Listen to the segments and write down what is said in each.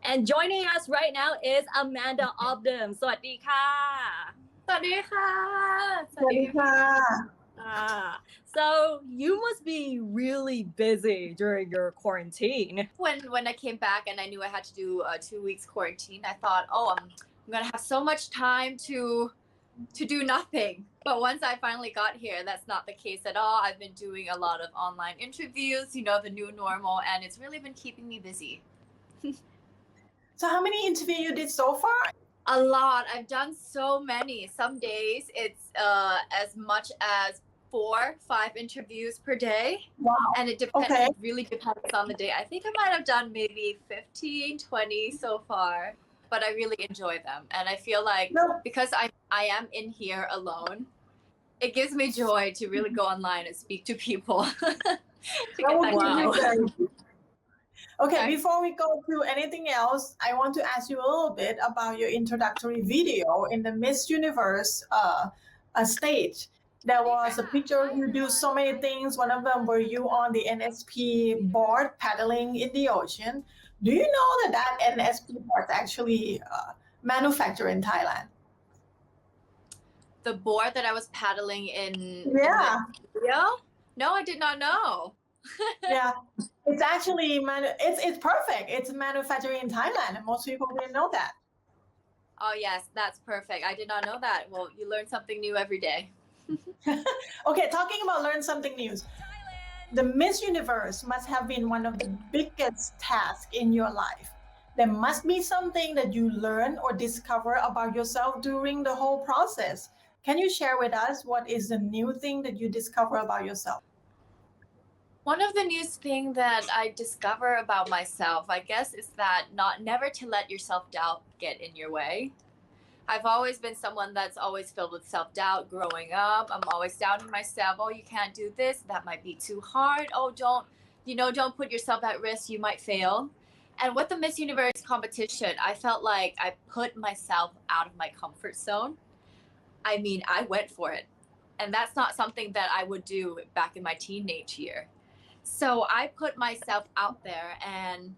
And joining us right now is Amanda Obdam สวัสดีค่ะสวัสดีค่ะสวัสดีค่ะ So you must be really busy during your quarantine. When I came back and I knew I had to do a 2 weeks quarantine, I thought, I'm gonna have so much time to do nothing. But once I finally got here, that's not the case at all. I've been doing a lot of online interviews, the new normal, and it's really been keeping me busy. So how many interviews you did so far? A lot. I've done so many. Some days it's as much as 4-5 interviews per day. Wow. And it depends. Okay. It really depends on the day. I think I might have done maybe 15, 20 so far, but I really enjoy them. And I feel like because I am in here alone, it gives me joy to really go online and speak to people. Okay, before we go to anything else, I want to ask you a little bit about your introductory video in the Miss Universe stage. There was a picture you do so many things. One of them were you on the NSP board paddling in the ocean. Do you know that NSP board is actually manufactured in Thailand? The board that I was paddling in Yeah. the video? No, I did not know. Yeah, it's actually it's perfect. It's manufactured in Thailand, and most people didn't know that. Oh yes, that's perfect. I did not know that. Well, you learn something new every day. Okay, talking about learn something new. The Miss Universe must have been one of the biggest tasks in your life. There must be something that you learn or discover about yourself during the whole process. Can you share with us what is the new thing that you discover about yourself? One of the newest thing that I discover about myself, I guess, is that never to let your self-doubt get in your way. I've always been someone that's always filled with self-doubt growing up. I'm always doubting myself. Oh, you can't do this. That might be too hard. Oh, don't put yourself at risk. You might fail. And with the Miss Universe competition, I felt like I put myself out of my comfort zone. I mean, I went for it. And that's not something that I would do back in my teenage year. So I put myself out there and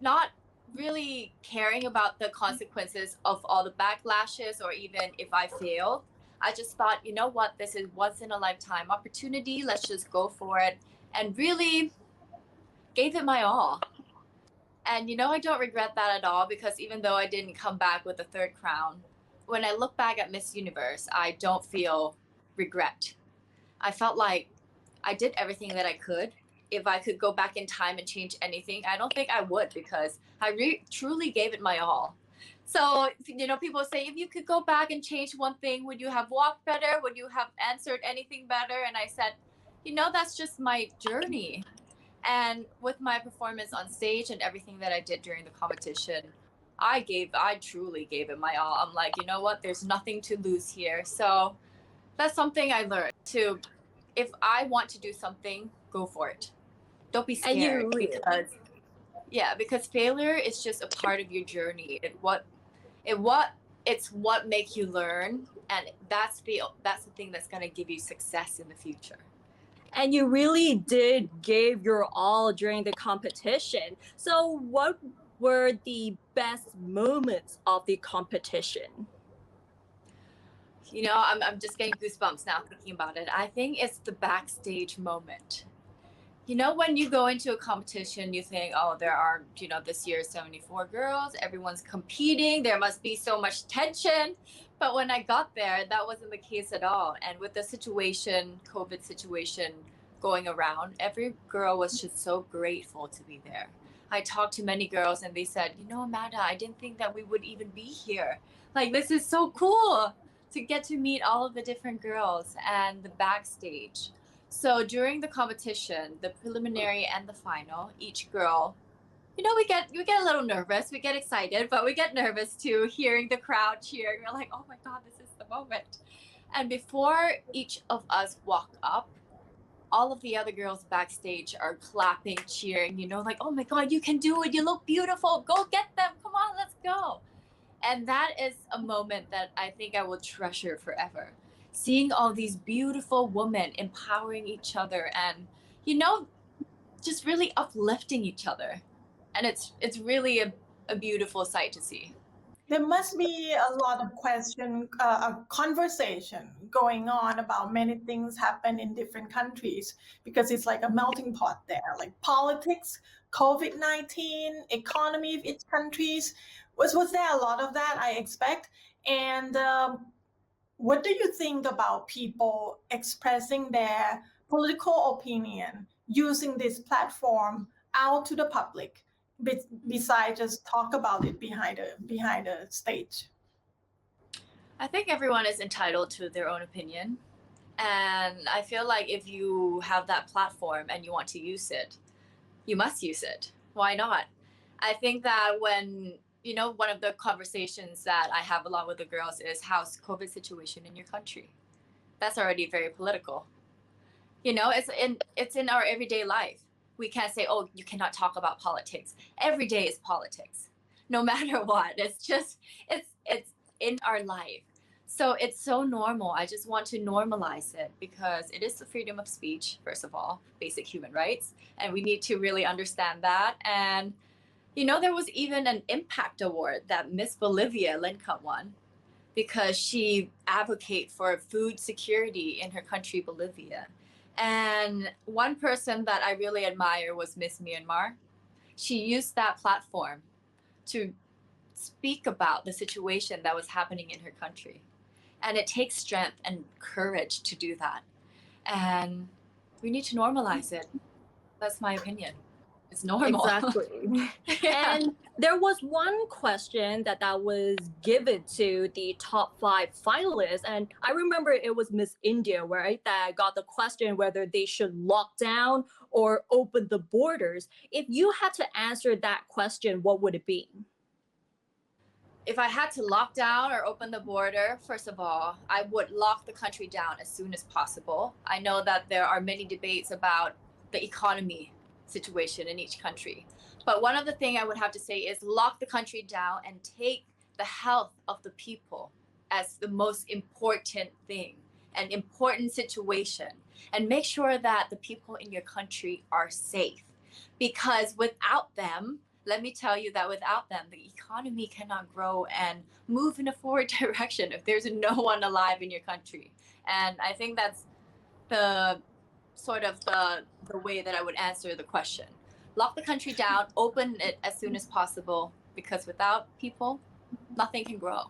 not really caring about the consequences of all the backlashes or even if I failed. I just thought, you know what, this is once in a lifetime opportunity. Let's just go for it, and really gave it my all. And I don't regret that at all, because even though I didn't come back with the third crown, when I look back at Miss Universe, I don't feel regret. I felt like I did everything that I could. If I could go back in time and change anything, I don't think I would, because I truly gave it my all. So, people say, if you could go back and change one thing, would you have walked better? Would you have answered anything better? And I said, that's just my journey. And with my performance on stage and everything that I did during the competition, I truly gave it my all. I'm like, you know what? There's nothing to lose here. So that's something I learned to, if I want to do something, go for it. Don't be scared, because failure is just a part of your journey. It's what makes you learn, and that's the thing that's going to give you success in the future. And you really did give your all during the competition. So what were the best moments of the competition? I'm just getting goosebumps now thinking about it. I think it's the backstage moment. When you go into a competition, you think, oh, there are, this year 74 girls, everyone's competing, there must be so much tension. But when I got there, that wasn't the case at all. And with the COVID situation going around, every girl was just so grateful to be there. I talked to many girls and they said, Amanda, I didn't think that we would even be here. Like, this is so cool to get to meet all of the different girls and the backstage. So during the competition, the preliminary and the final, each girl, we get a little nervous. We get excited, but we get nervous too, hearing the crowd cheering. We're like, oh my God, this is the moment. And before each of us walk up, all of the other girls backstage are clapping, cheering, like, oh my God, you can do it. You look beautiful. Go get them. Come on, let's go. And that is a moment that I think I will treasure forever. Seeing all these beautiful women empowering each other and, just really uplifting each other. And it's really a beautiful sight to see. There must be a lot of a conversation going on about many things happen in different countries because it's like a melting pot there, like politics, COVID-19, economy of each countries. Was there a lot of that, I expect? And what do you think about people expressing their political opinion using this platform out to the public, besides just talk about it behind a stage? I think everyone is entitled to their own opinion. And I feel like if you have that platform and you want to use it, you must use it. Why not? I think that when, one of the conversations that I have a lot with the girls is how's COVID situation in your country? That's already very political. It's in our everyday life. We can't say, oh, you cannot talk about politics. Every day is politics, no matter what. It's in our life. So it's so normal. I just want to normalize it because it is the freedom of speech, first of all, basic human rights. And we need to really understand that. And, there was even an impact award that Miss Bolivia, Lenka, won because she advocated for food security in her country, Bolivia. And one person that I really admire was Miss Myanmar. She used that platform to speak about the situation that was happening in her country. And it takes strength and courage to do that. And we need to normalize it. That's my opinion. It's normal. Exactly. Yeah. And there was one question that was given to the top 5 finalists, and I remember it was Miss India, right, that got the question whether they should lock down or open the borders. If you had to answer that question, what would it be? If I had to lock down or open the border, first of all, I would lock the country down as soon as possible. I know that there are many debates about the economy situation in each country. But one of the things I would have to say is lock the country down and take the health of the people as the most important thing, an important situation, and make sure that the people in your country are safe. Because without them, let me tell you that without them, the economy cannot grow and move in a forward direction if there's no one alive in your country. And I think that's the sort of the way that I would answer the question. Lock the country down, open it as soon as possible, because without people, nothing can grow.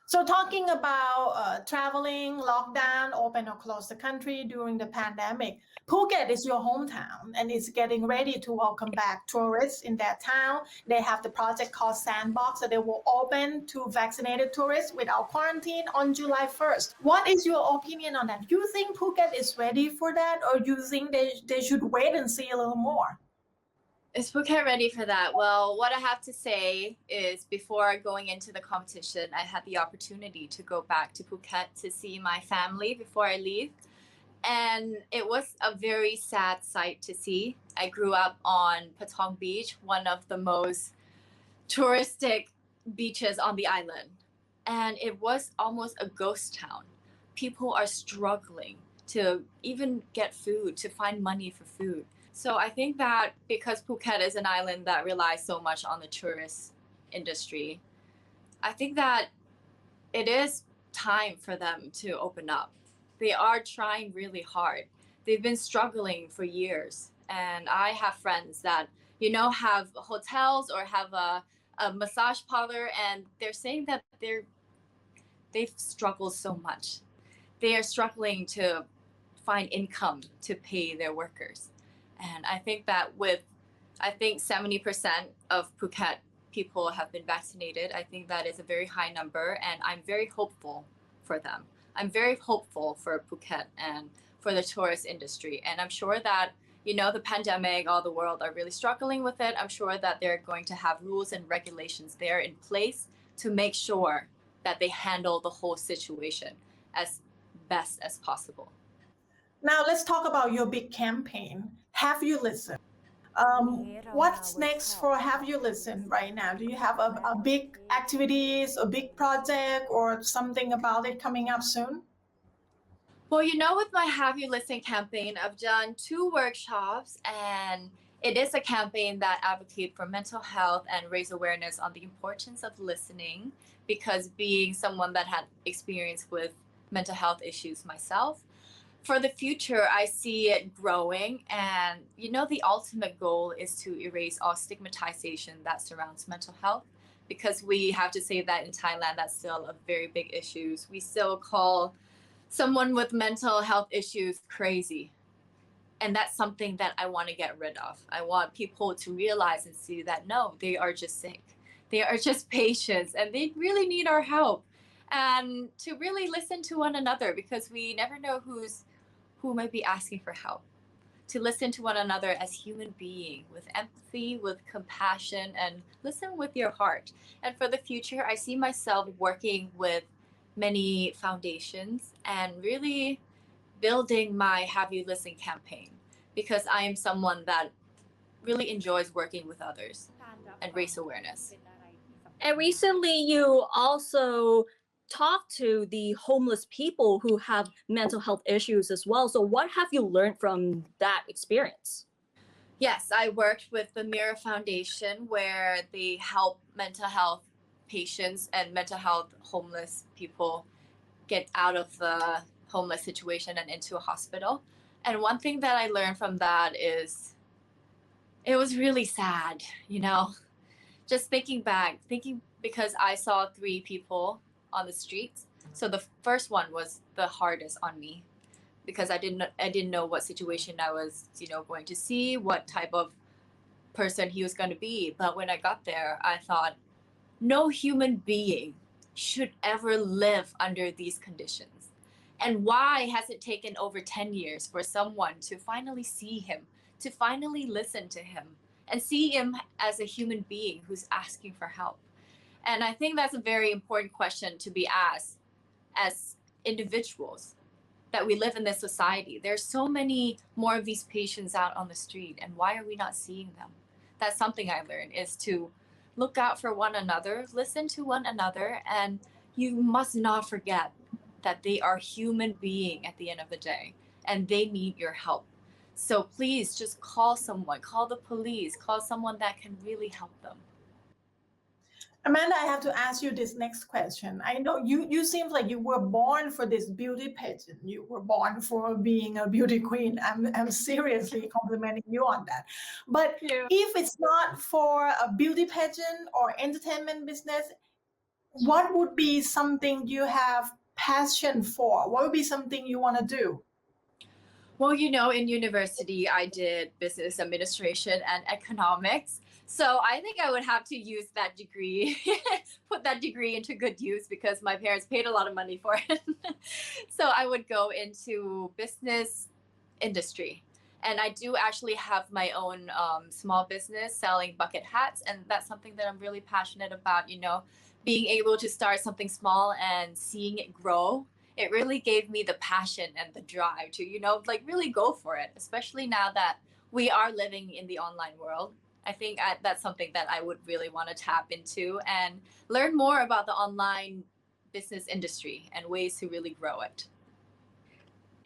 So talking about traveling, lockdown, open or close the country during the pandemic, Phuket is your hometown and it's getting ready to welcome back tourists in that town. They have the project called Sandbox that they will open to vaccinated tourists without quarantine on July 1st. What is your opinion on that? Do you think Phuket is ready for that, or do you think they should wait and see a little more? Is Phuket ready for that? Well, what I have to say is before going into the competition, I had the opportunity to go back to Phuket to see my family before I leave. And it was a very sad sight to see. I grew up on Patong Beach, one of the most touristic beaches on the island. And it was almost a ghost town. People are struggling to even get food, to find money for food. So I think that because Phuket is an island that relies so much on the tourist industry, I think that it is time for them to open up. They are trying really hard. They've been struggling for years. And I have friends that, have hotels or have a massage parlor, and they're saying that they've struggled so much. They are struggling to find income to pay their workers. And I think that 70% of Phuket people have been vaccinated. I think that is a very high number, and I'm very hopeful for them. I'm very hopeful for Phuket and for the tourist industry. And I'm sure that, the pandemic, all the world are really struggling with it. I'm sure that they're going to have rules and regulations there in place to make sure that they handle the whole situation as best as possible. Now let's talk about your big campaign. Have you listened? What's next for Have You Listened right now? Do you have a big activities, a big project, or something about it coming up soon? Well, with my Have You Listened campaign, I've done 2 workshops, and It is a campaign that advocates for mental health and raise awareness on the importance of listening, because being someone that had experience with mental health issues myself, for the future, I see it growing. And, the ultimate goal is to erase all stigmatization that surrounds mental health, because we have to say that in Thailand, that's still a very big issue. We still call someone with mental health issues crazy. And that's something that I want to get rid of. I want people to realize and see that, no, they are just sick. They are just patients and they really need our help. And to really listen to one another, because we never know who might be asking for help. To listen to one another as human being with empathy, with compassion, and listen with your heart. And for the future, I see myself working with many foundations and really building my Have You Listen campaign, because I am someone that really enjoys working with others and raise awareness. And recently, you also talked to the homeless people who have mental health issues as well. So, what have you learned from that experience? Yes, I worked with the Mirror Foundation, where they help mental health patients and mental health homeless people get out of the homeless situation and into a hospital. And one thing that I learned from that is it was really sad, just thinking back, because I saw 3 people on the streets. So the first one was the hardest on me, because I didn't know what situation I was, going to see, what type of person he was going to be. But when I got there, I thought, no human being should ever live under these conditions. And why has it taken over 10 years for someone to finally see him, to finally listen to him, and see him as a human being who's asking for help? And I think that's a very important question to be asked as individuals, that we live in this society. There's so many more of these patients out on the street, and why are we not seeing them? That's something I learned, is to look out for one another, listen to one another, and you must not forget that they are human being at the end of the day, and they need your help. So please just call someone, call the police, call someone that can really help them. Amanda, I have to ask you this next question. I know you seem like you were born for this beauty pageant. You were born for being a beauty queen. I'm seriously complimenting you on that. But if it's not for a beauty pageant or entertainment business, what would be something you have passion for? What would be something you want to do? Well, in university, I did business administration and economics. So I think I would have to use that degree, put that degree into good use, because my parents paid a lot of money for it. So I would go into business industry. And I do actually have my own small business selling bucket hats. And that's something that I'm really passionate about, being able to start something small and seeing it grow. It really gave me the passion and the drive to, really go for it, especially now that we are living in the online world. I think that's something that I would really want to tap into and learn more about the online business industry and ways to really grow it.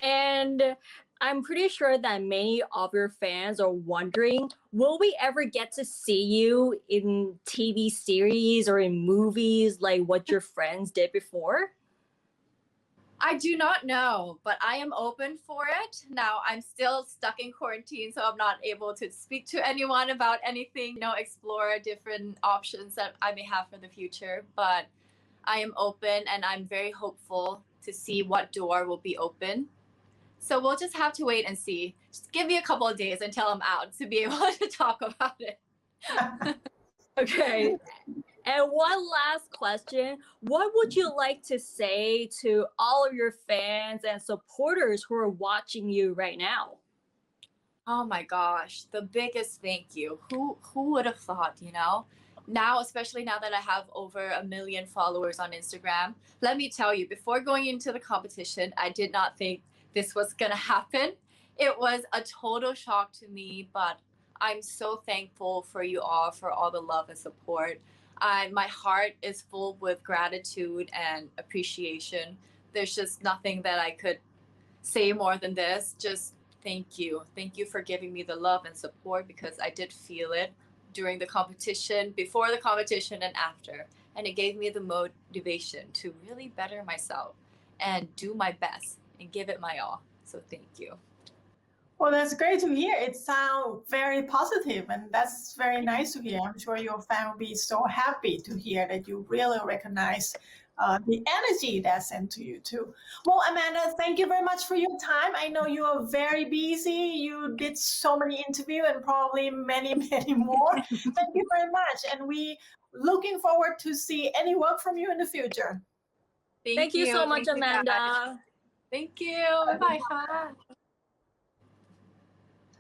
And I'm pretty sure that many of your fans are wondering, will we ever get to see you in TV series or in movies like what your friends did before? I do not know, but I am open for it. Now, I'm still stuck in quarantine, so I'm not able to speak to anyone about anything, explore different options that I may have for the future. But I am open, and I'm very hopeful to see what door will be open. So we'll just have to wait and see. Just give me a couple of days until I'm out to be able to talk about it. Okay. And one last question. What would you like to say to all of your fans and supporters who are watching you right now? Oh my gosh, the biggest thank you. Who would have thought, Now, especially now that I have over 1 million followers on Instagram, let me tell you, before going into the competition, I did not think this was going to happen. It was a total shock to me, but I'm so thankful for you all, for all the love and support. My heart is full with gratitude and appreciation. There's just nothing that I could say more than this. Just Thank you. Thank you for giving me the love and support, because I did feel it during the competition, before the competition, and after. And it gave me the motivation to really better myself and do my best and give it my all. So thank you. Well, that's great to hear. It sounds very positive, and that's very nice to hear. I'm sure your family will be so happy to hear that you really recognize the energy that's sent to you too. Well, Amanda, thank you very much for your time. I know you are very busy. You did so many interviews and probably many, many more. Thank you very much, and we looking forward to see any work from you in the future. Thank you so much, Thank you, guys. Amanda. Thank you. Bye-bye.